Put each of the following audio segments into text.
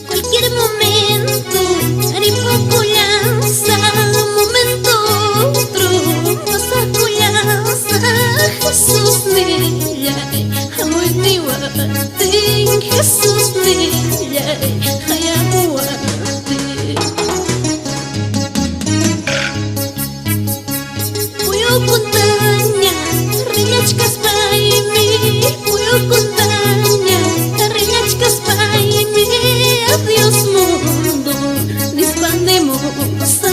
Cualquier momento, aripoco lanza, momento otro, pasa culanza, Jesús niyay, hamoy niwate, Jesús niyay, hayamuate. Puyo kuntanya, rinyachkas paimi, puyo kuntanya, rinyachkas paimi. Adiós mundo, disbandemos a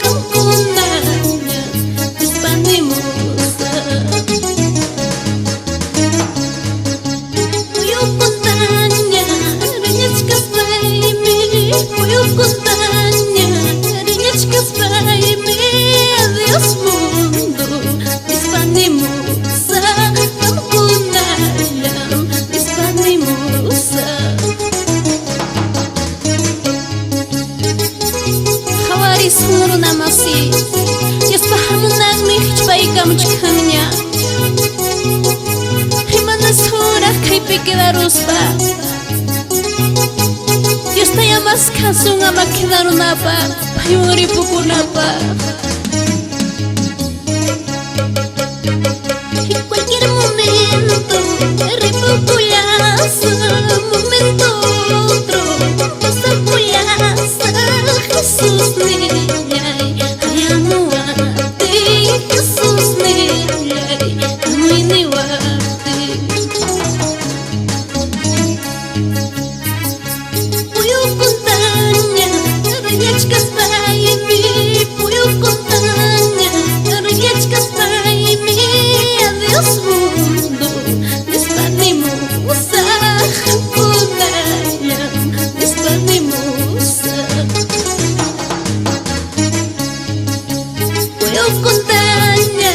Hamkunaña, disbandemos a Puyo Kuntaña, riñachkas paimi, Puyo Kuntaña, riñachkas paimi. Adiós mundo, disbandemos a Hamkunaña, disbandemos a Sumuru namasi, yaspahamunagmi hichpaykamuchkhamña. Imanas huraq kaypi quedaruspa, Dios tayamas kasun ama quedarunapa, payunripukunapa. Y cualquier momento, ripukullaza, momento otro, pasa kullaza, Jesús niyay, hayamuate, Jesús niyay, hamoy niwate. Puyo kuntaña, rinyachkas paimi, Puyo kuntaña, rinyachkas paimi. Adiós mundo, disbandemos a Hamkunaña, disbandemos a Puyo kuntaña,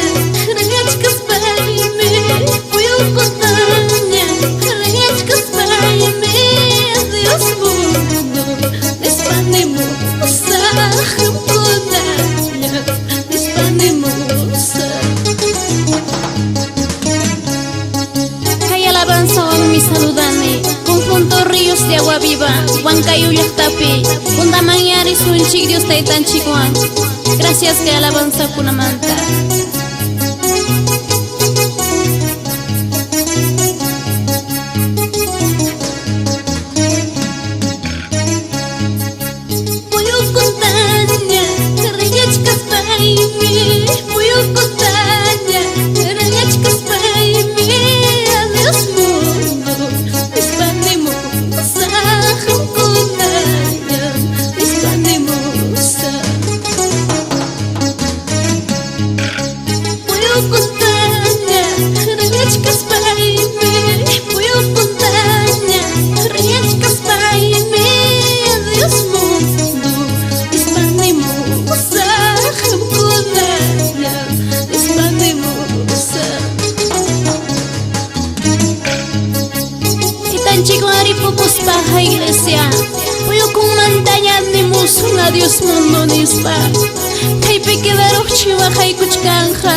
rinyachkas paimi, Puyo kuntaña, rinyachkas paimi. Adiós mundo, disbandemos a Hamkunaña, disbandemos a Hay alabanza a mi saludane, conjunto ríos de agua viva, Huancayo llaqtapi, Undamañari sunchik Dios taytanchikwan. Gracias que alabanza kunamanta. Puyo kuntaña, rinyachkas paimi, Puyo kuntaña, rinyachkas paimi. Adiós mundo, disbandemos a Hamkunaña, disbandemos a Puyo kuntaña, rinyachkas paimi, Puyo kuntaña, rinyachkas paimi. Adiós mundo, disbandemos a Hamkunaña, disbandemos a Itanchik aripukuspaqa iglesia, Puyo kunmantaña nimusun adiós mundo nispa, kaypi quedaruqchiwa haykuchkanja.